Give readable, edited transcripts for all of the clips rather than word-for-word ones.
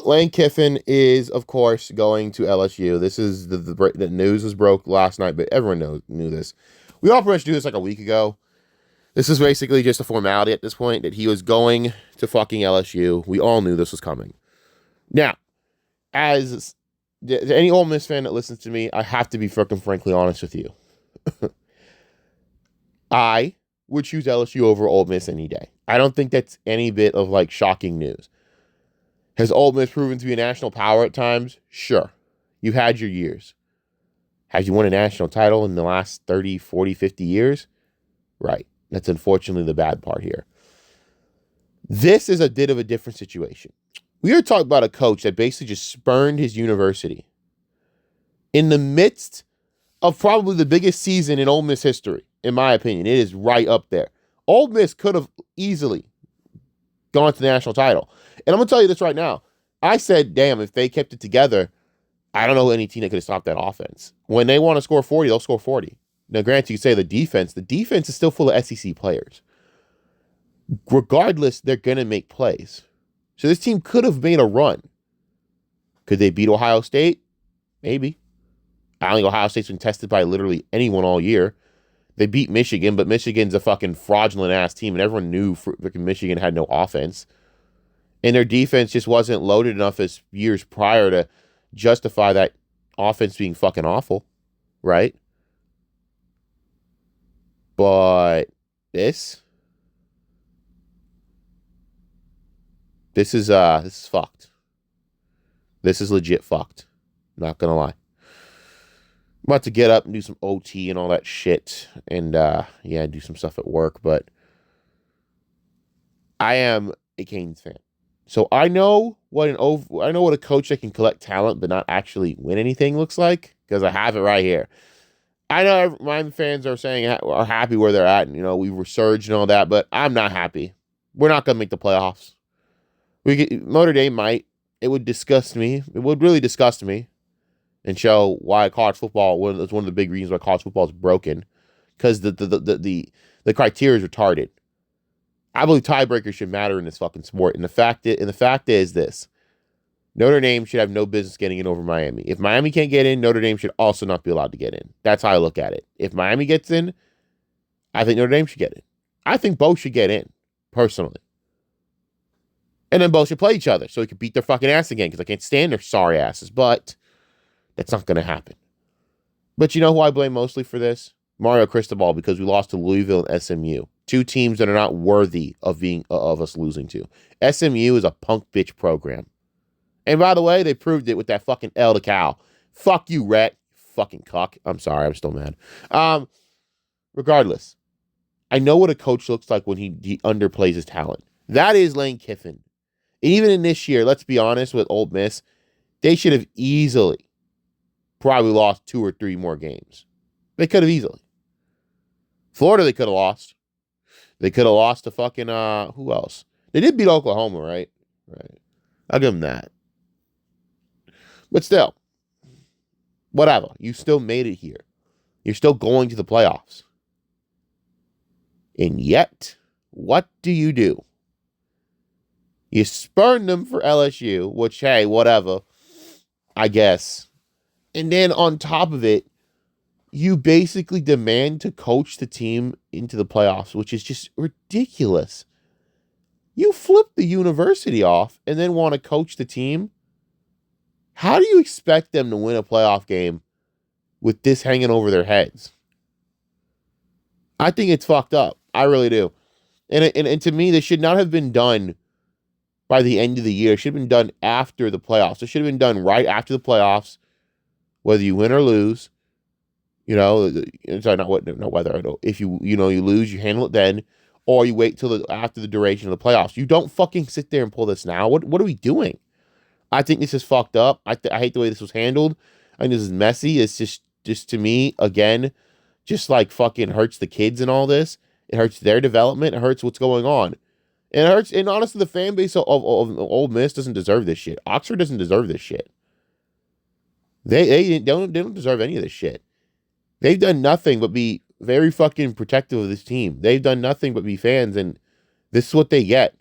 Lane Kiffin is, of course, going to LSU. This is the news was broke last night, but everyone knew this. We all pretty much knew this like a week ago. This is basically just a formality at this point that he was going to fucking LSU. We all knew this was coming. Now, as any Ole Miss fan that listens to me, I have to be freaking frankly honest with you. I would choose LSU over Ole Miss any day. I don't think that's any bit of like shocking news. Has Ole Miss proven to be a national power at times? Sure. You've had your years. Have you won a national title in the last 30, 40, 50 years? Right. That's unfortunately the bad part here. This is a bit of a different situation. We are talking about a coach that basically just spurned his university in the midst of probably the biggest season in Ole Miss history, in my opinion. It is right up there. Ole Miss could have easily gone to the national title. And I'm going to tell you this right now. I said, damn, if they kept it together, I don't know any team that could have stopped that offense. When they want to score 40, they'll score 40. Now, granted, you say the defense is still full of SEC players. Regardless, they're going to make plays. So this team could have made a run. Could they beat Ohio State? Maybe. I don't think Ohio State's been tested by literally anyone all year. They beat Michigan, but Michigan's a fucking fraudulent-ass team, and everyone knew freaking Michigan had no offense. And their defense just wasn't loaded enough as years prior to justify that offense being fucking awful, right? But this is fucked. This is legit fucked. Not gonna lie. I'm about to get up and do some OT and all that shit, and do some stuff at work. But I am a Canes fan, so I know what a coach that can collect talent but not actually win anything looks like because I have it right here. I know my fans are saying are happy where they're at, and we resurged and all that, but I'm not happy. We're not gonna make the playoffs. Notre Dame might. It would disgust me. It would really disgust me, and show why college football. That's one of the big reasons why college football is broken, because the criteria is retarded. I believe tiebreakers should matter in this fucking sport, and the fact is this: Notre Dame should have no business getting in over Miami. If Miami can't get in, Notre Dame should also not be allowed to get in. That's how I look at it. If Miami gets in, I think Notre Dame should get in. I think both should get in, personally. And then both should play each other so we can beat their fucking ass again, because I can't stand their sorry asses. But that's not going to happen. But you know who I blame mostly for this? Mario Cristobal, because we lost to Louisville and SMU. Two teams that are not worthy of us losing to. SMU is a punk bitch program. And by the way, they proved it with that fucking L to Cal. Fuck you, Rhett. Fucking cuck. I'm sorry, I'm still mad. Regardless, I know what a coach looks like when he underplays his talent. That is Lane Kiffin. And even in this year, let's be honest with Ole Miss, they should have easily probably lost 2 or 3 more games. They could have easily. Florida, they could have lost. They could have lost to fucking, who else? They did beat Oklahoma, right? Right. I'll give them that. But still, whatever. You still made it here. You're still going to the playoffs. And yet, what do? You spurned them for LSU, which, hey, whatever, I guess. And then on top of it, you basically demand to coach the team into the playoffs, which is just ridiculous. You flip the university off and then want to coach the team? How do you expect them to win a playoff game with this hanging over their heads? I think it's fucked up. I really do. And to me, this should not have been done by the end of the year. It should have been done after the playoffs. It should have been done right after the playoffs, whether you win or lose. Sorry, not whether. If you lose, you handle it then, or you wait till after the duration of the playoffs. You don't fucking sit there and pull this now. What are we doing? I think this is fucked up. I hate the way this was handled. I think this is messy. It's just to me, again, just like fucking hurts the kids and all this. It hurts their development. It hurts what's going on. And it hurts. And honestly, the fan base of Ole Miss doesn't deserve this shit. Oxford doesn't deserve this shit. They don't deserve any of this shit. They've done nothing but be very fucking protective of this team. They've done nothing but be fans, and this is what they get.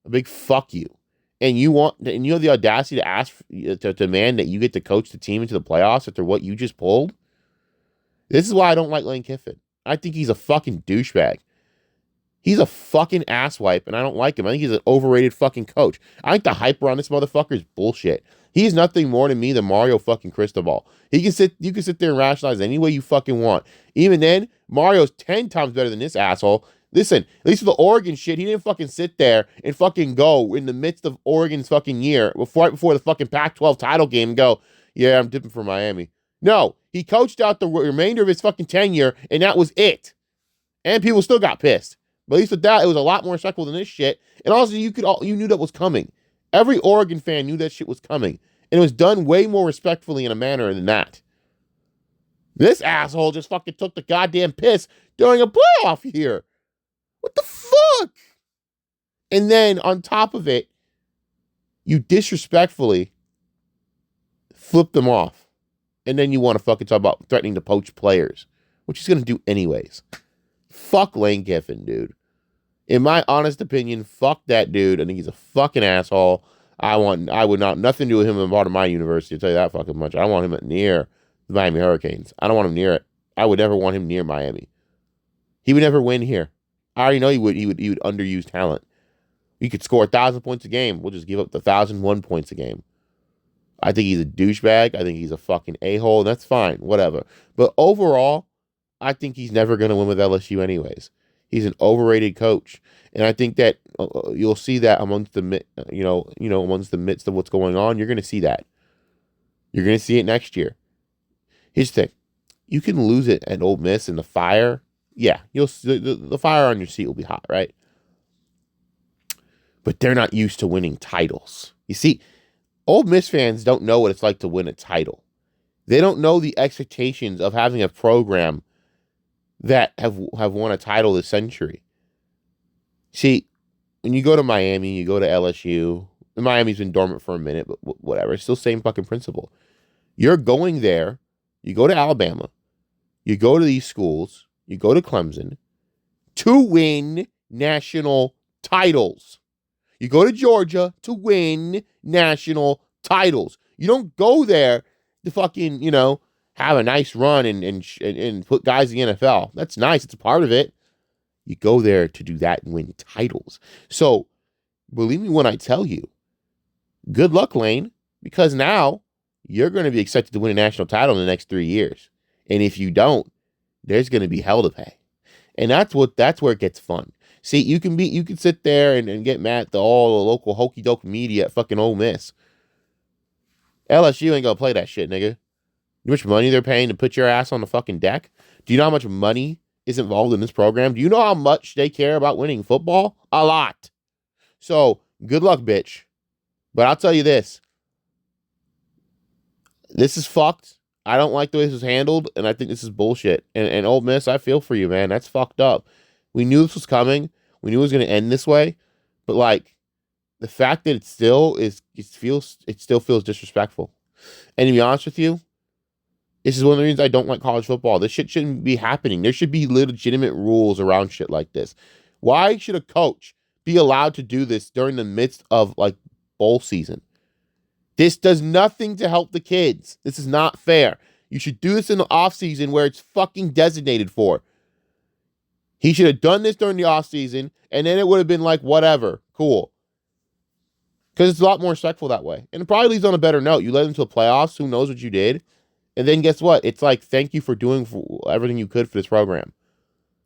A big fuck you. and you have the audacity to ask to demand that you get to coach the team into the playoffs after what you just pulled. This is why I don't like Lane Kiffin. I think he's a fucking douchebag. He's a fucking asswipe, and I don't like him. I think he's an overrated fucking coach. I think the hype around this motherfucker is bullshit. He's nothing more to me than Mario fucking Cristobal. You can sit there and rationalize any way you fucking want. Even then, Mario's 10 times better than this asshole. Listen, at least with the Oregon shit, he didn't fucking sit there and fucking go in the midst of Oregon's fucking year, right before the fucking Pac-12 title game, and go, yeah, I'm dipping for Miami. No, he coached out the remainder of his fucking tenure, and that was it. And people still got pissed. But at least with that, it was a lot more respectful than this shit. And also, you knew that was coming. Every Oregon fan knew that shit was coming. And it was done way more respectfully in a manner than that. This asshole just fucking took the goddamn piss during a playoff year. What the fuck? And then on top of it, you disrespectfully flip them off. And then you want to fucking talk about threatening to poach players, which he's going to do anyways. Fuck Lane Kiffin, dude. In my honest opinion, fuck that dude. I think he's a fucking asshole. I would not nothing to do with him in part of my university, I'll tell you that fucking much. I don't want him near the Miami Hurricanes. I don't want him near it. I would never want him near Miami. He would never win here. I already know he would underuse talent. He could score 1,000 points a game. We'll just give up the 1,001 points a game. I think he's a douchebag. I think he's a fucking a-hole. That's fine. Whatever. But overall, I think he's never going to win with LSU anyways. He's an overrated coach, and I think that you'll see that amongst the amongst the midst of what's going on. You're going to see that. You're going to see it next year. Here's the thing: you can lose it at Ole Miss in the fire. Yeah, the fire on your seat will be hot, right? But they're not used to winning titles. You see, Ole Miss fans don't know what it's like to win a title. They don't know the expectations of having a program that have won a title this century. See, when you go to Miami, you go to LSU. Miami's been dormant for a minute, but whatever. It's still the same fucking principle. You're going there. You go to Alabama. You go to these schools. You go to Clemson to win national titles. You go to Georgia to win national titles. You don't go there to fucking, have a nice run and put guys in the NFL. That's nice. It's a part of it. You go there to do that and win titles. So, believe me when I tell you, good luck, Lane, because now you're going to be expected to win a national title in the next 3 years. And if you don't, there's going to be hell to pay. And that's where it gets fun. See, you can sit there and get mad at all the local hokey doke media at fucking Ole Miss. LSU ain't going to play that shit, nigga. You know how much money they're paying to put your ass on the fucking deck? Do you know how much money is involved in this program? Do you know how much they care about winning football? A lot. So, good luck, bitch. But I'll tell you this. This is fucked. I don't like the way this was handled, and I think this is bullshit. And Ole Miss, I feel for you, man. That's fucked up. We knew this was coming. We knew it was going to end this way. But, the fact that it still feels disrespectful. And to be honest with you, this is one of the reasons I don't like college football. This shit shouldn't be happening. There should be legitimate rules around shit like this. Why should a coach be allowed to do this during the midst of, bowl season? This does nothing to help the kids. This is not fair. You should do this in the offseason where it's fucking designated for. He should have done this during the offseason, and then it would have been whatever. Cool. Because it's a lot more respectful that way. And it probably leaves on a better note. You led them to the playoffs. Who knows what you did? And then guess what? It's thank you for doing everything you could for this program.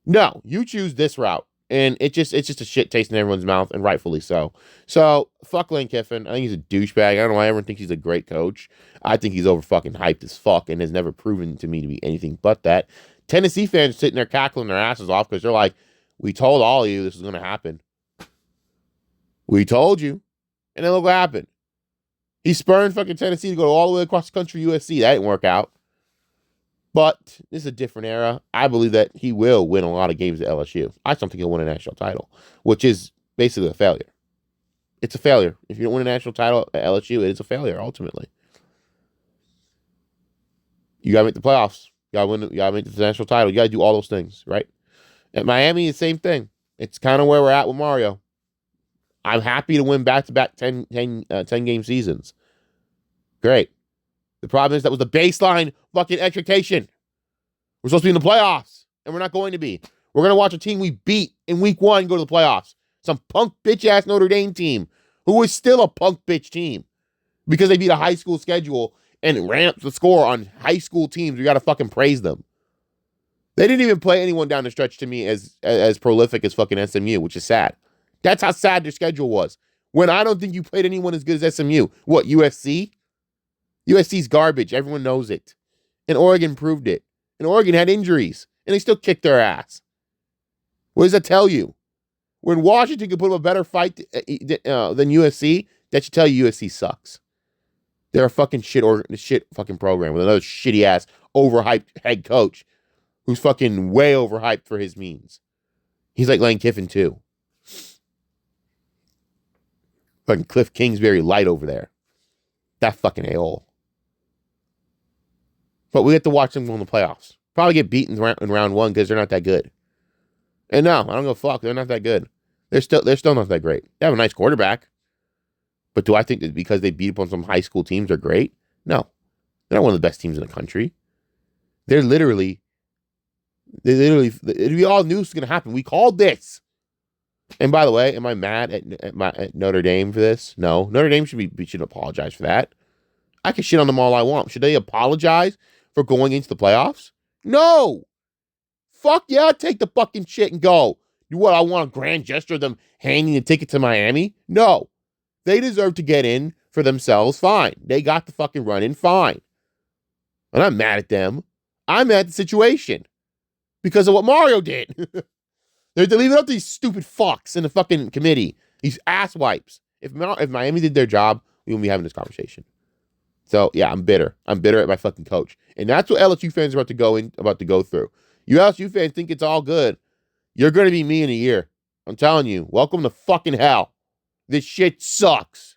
No, you choose this route. And it's just a shit taste in everyone's mouth, and rightfully so. So, fuck Lane Kiffin. I think he's a douchebag. I don't know why everyone thinks he's a great coach. I think he's over fucking hyped as fuck and has never proven to me to be anything but that. Tennessee fans are sitting there cackling their asses off because they're like, we told all of you this was going to happen. We told you. And then look what happened. He spurned fucking Tennessee to go all the way across the country, USC. That didn't work out. But this is a different era. I believe that he will win a lot of games at LSU. I just don't think he'll win a national title, which is basically a failure. It's a failure. If you don't win a national title at LSU, it is a failure, ultimately. You got to make the playoffs. You got to make the national title. You got to do all those things, right? At Miami, the same thing. It's kind of where we're at with Mario. I'm happy to win back-to-back 10 game seasons. Great. The problem is that was the baseline fucking expectation. We're supposed to be in the playoffs, and we're not going to be. We're going to watch a team we beat in week 1 go to the playoffs. Some punk bitch-ass Notre Dame team who is still a punk bitch team because they beat a high school schedule and ran up the score on high school teams. We got to fucking praise them. They didn't even play anyone down the stretch to me as prolific as fucking SMU, which is sad. That's how sad their schedule was. When I don't think you played anyone as good as SMU. What, USC? USC's garbage. Everyone knows it. And Oregon proved it. And Oregon had injuries. And they still kicked their ass. What does that tell you? When Washington could put up a better fight than USC, that should tell you USC sucks. They're a fucking shit fucking program with another shitty ass overhyped head coach who's fucking way overhyped for his means. He's like Lane Kiffin too. Fucking Cliff Kingsbury light over there. That fucking a-hole. But we get to watch them go in the playoffs. Probably get beaten in round 1 because they're not that good. And no, I don't go fuck. They're not that good. They're still not that great. They have a nice quarterback. But do I think that because they beat up on some high school teams they're great? No. They're not one of the best teams in the country. They literally, we all knew this was going to happen. We called this. And by the way, am I mad at Notre Dame for this? No. Notre Dame should apologize for that. I can shit on them all I want. Should they apologize for going into the playoffs? No. Fuck yeah, take the fucking shit and go. What, I want a grand gesture of them handing the ticket to Miami? No. They deserve to get in for themselves, fine. They got the fucking run in, fine. I'm not mad at them. I'm mad at the situation because of what Mario did. They're leaving up these stupid fucks in the fucking committee. These ass wipes. If Miami did their job, we wouldn't be having this conversation. So yeah, I'm bitter. I'm bitter at my fucking coach, and that's what LSU fans are about to go through. You LSU fans think it's all good. You're going to be me in a year. I'm telling you. Welcome to fucking hell. This shit sucks.